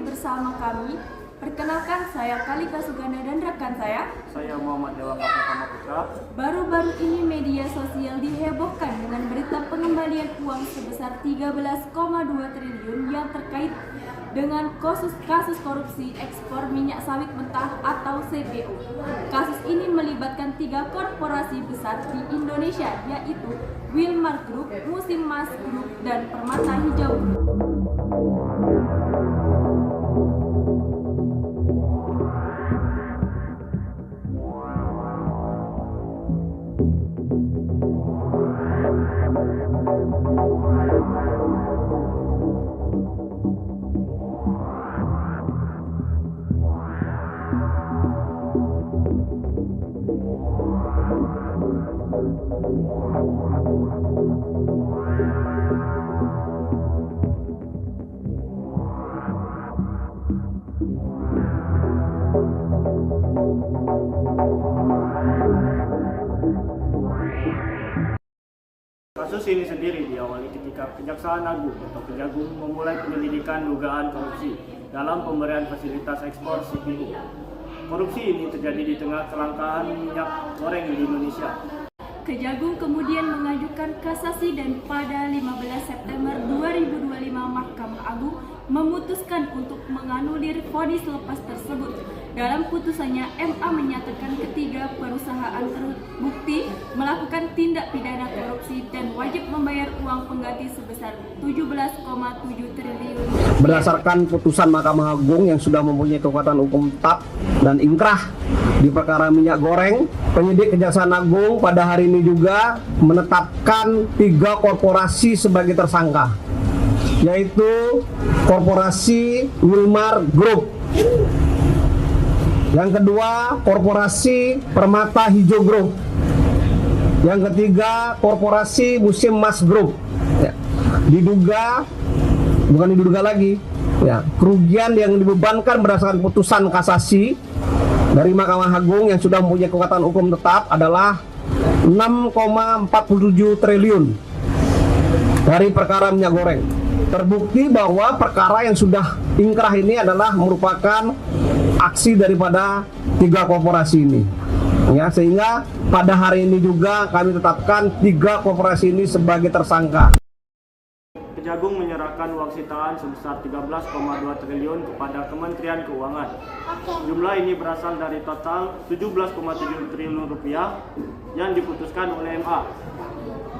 bersama kami. Perkenalkan, saya Kalika Suganda dan rekan saya Muhammad Dewa Kapatama Putra. Baru-baru ini media sosial dihebohkan dengan berita pengembalian uang sebesar 13,2 triliun yang terkait dengan kasus korupsi ekspor minyak sawit mentah atau CPO. Kasus ini melibatkan 3 korporasi besar di Indonesia, yaitu Wilmar Group, Musim Mas Group, dan Permata Hijau Group. Kasus ini sendiri diawali ketika Kejaksaan Agung atau Kejagung memulai penyelidikan dugaan korupsi dalam pemberian fasilitas ekspor CPO. Korupsi ini terjadi di tengah kelangkaan minyak goreng di Indonesia. Kejagung kemudian mengajukan kasasi dan pada 15 September 2025 Mahkamah Agung memutuskan untuk menganulir vonis lepas tersebut. Dalam putusannya, MA menyatakan ketiga perusahaan terbukti melakukan tindak pidana korupsi dan wajib membayar uang pengganti sebesar 17,7 triliun. Berdasarkan putusan Mahkamah Agung yang sudah mempunyai kekuatan hukum tetap dan inkrah di perkara minyak goreng, penyidik Kejaksaan Agung pada hari ini juga menetapkan 3 korporasi sebagai tersangka, yaitu Korporasi Wilmar Group, yang kedua Korporasi Permata Hijau Group, yang ketiga Korporasi Musim Mas Group. Diduga lagi kerugian yang dibebankan berdasarkan putusan kasasi dari Mahkamah Agung yang sudah mempunyai kekuatan hukum tetap adalah 6,47 triliun dari perkara minyak goreng. Terbukti bahwa perkara yang sudah ingkrah ini adalah merupakan aksi daripada 3 korporasi ini. Sehingga pada hari ini juga kami tetapkan 3 korporasi ini sebagai tersangka. Kejagung menyerahkan uang sitaan sebesar 13,2 triliun kepada Kementerian Keuangan. Jumlah ini berasal dari total 17,7 triliun rupiah yang diputuskan oleh MA.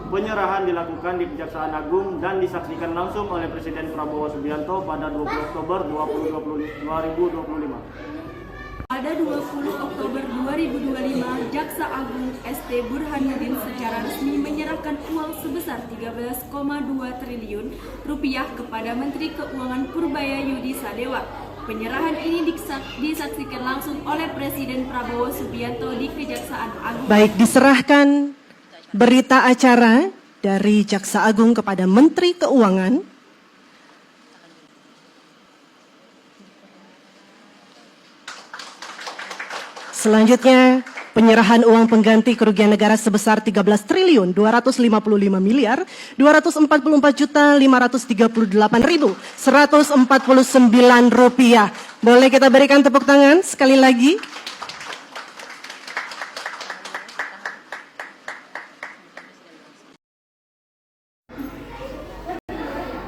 Penyerahan dilakukan di Kejaksaan Agung dan disaksikan langsung oleh Presiden Prabowo Subianto pada 20 Oktober 2025. Pada 20 Oktober 2025, Jaksa Agung ST Burhanuddin secara resmi menyerahkan uang sebesar 13,2 triliun rupiah kepada Menteri Keuangan Purbaya Yudi Sadewa. Penyerahan ini disaksikan langsung oleh Presiden Prabowo Subianto di Kejaksaan Agung. Baik, diserahkan berita acara dari Jaksa Agung kepada Menteri Keuangan. Selanjutnya, penyerahan uang pengganti kerugian negara sebesar 13 triliun 255 miliar 244 juta 538.149 rupiah. Boleh kita berikan tepuk tangan sekali lagi?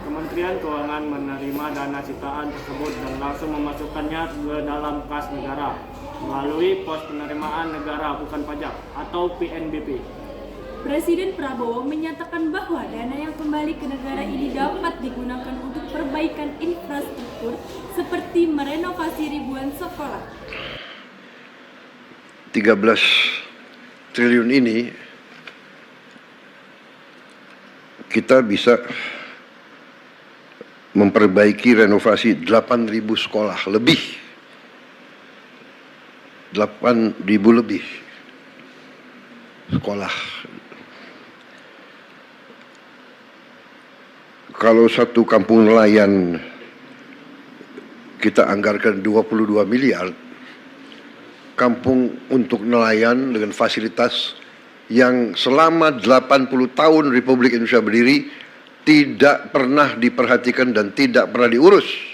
Kementerian Keuangan menerima dana sitaan tersebut dan langsung memasukkannya ke dalam kas negara melalui pos penerimaan negara bukan pajak atau PNBP. Presiden Prabowo menyatakan bahwa dana yang kembali ke negara ini dapat digunakan untuk perbaikan infrastruktur seperti merenovasi ribuan sekolah. 13 triliun ini kita bisa memperbaiki renovasi 8.000 sekolah lebih. 8.000 lebih sekolah. Kalau satu kampung nelayan kita anggarkan 22 miliar, kampung untuk nelayan dengan fasilitas yang selama 80 tahun Republik Indonesia berdiri tidak pernah diperhatikan dan tidak pernah diurus.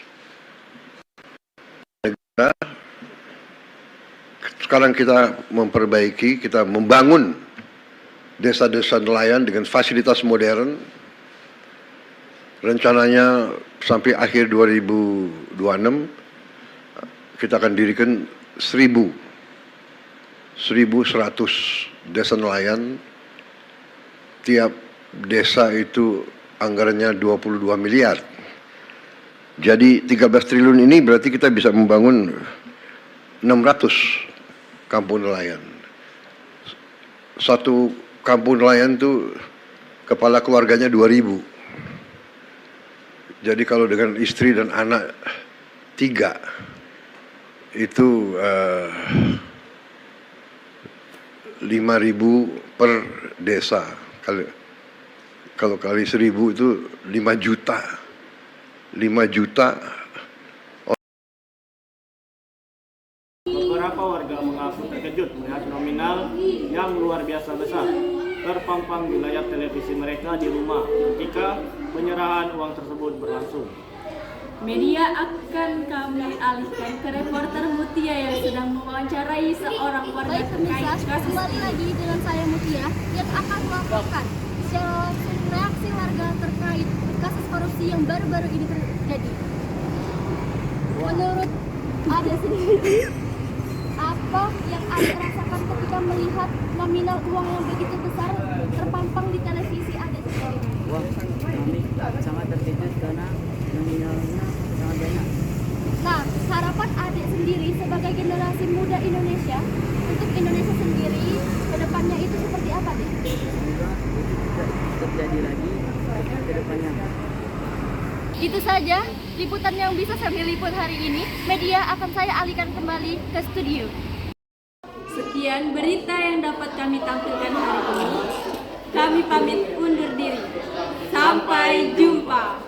Sekarang kita memperbaiki, kita membangun desa-desa nelayan dengan fasilitas modern. Rencananya sampai akhir 2026 kita akan dirikan 1.100 desa nelayan. Tiap desa itu anggarannya 22 miliar. Jadi 13 triliun ini berarti kita bisa membangun 600 kampung nelayan. Satu kampung nelayan itu kepala keluarganya 2.000. Jadi kalau dengan istri dan anak 3 itu 5.000 per desa. Kalau kali 1.000 itu 5 juta. 5 juta. Beberapa warga mengaku terkejut melihat nominal yang luar biasa besar terpampang di layar televisi mereka di rumah ketika penyerahan uang tersebut berlangsung. Media akan kami alihkan ke reporter Mutia yang sedang mewawancarai seorang warga Baik terkait pemirsa, kasus kembali ini. lagi dengan saya Mutia yang akan melaporkan reaksi warga terkait kasus korupsi yang baru-baru ini terjadi. Menurut Ade sendiri, apa yang Ade rasakan ketika melihat nominal uang yang begitu besar terpampang di televisi Ade sendiri? Wah, kami sangat terkejut karena nominalnya sangat banyak. Nah, harapan Ade sendiri sebagai generasi muda Indonesia untuk Indonesia sendiri ke depannya itu seperti apa, Deh? Semoga itu tidak terjadi lagi ke depannya. Itu saja liputan yang bisa saya liput hari ini. Media akan saya alihkan kembali ke studio. Sekian berita yang dapat kami tampilkan hari ini. Kami pamit undur diri. Sampai jumpa.